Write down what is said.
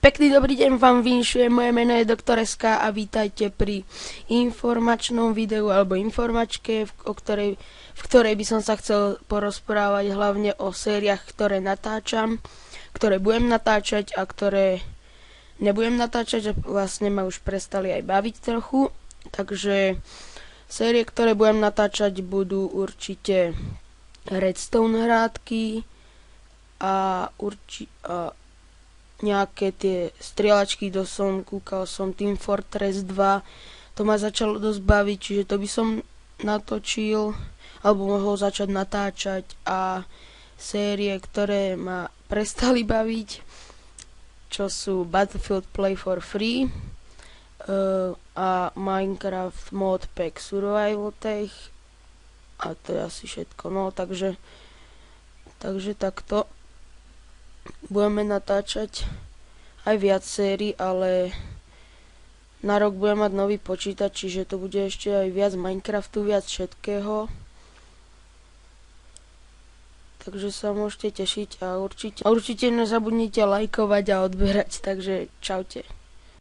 Pekný dobrý deň vám vinšuje, moje meno je Doktor SK a vítajte pri informačnom videu alebo informačke, v ktorej by som sa chcel porozprávať hlavne o sériách, ktoré natáčam, ktoré budem natáčať a ktoré nebudem natáčať, že vlastne ma už prestali aj baviť trochu. Takže série, ktoré budem natáčať, budú určite Redstone hrátky a nejaké tie strieľačky, kúkal som Team Fortress 2, to ma začalo dosť baviť, čiže to by som natočil, alebo mohol začať natáčať. A série, ktoré ma prestali baviť, čo sú Battlefield Play for Free a Minecraft Modpack Survival Tech, a to je asi všetko, no takže takto. Budeme natáčať aj viac sérií, ale na rok budem mať nový počítač, čiže to bude ešte aj viac Minecraftu, viac všetkého. Takže sa môžete tešiť a určite nezabudnite lajkovať a odberať, takže čaute.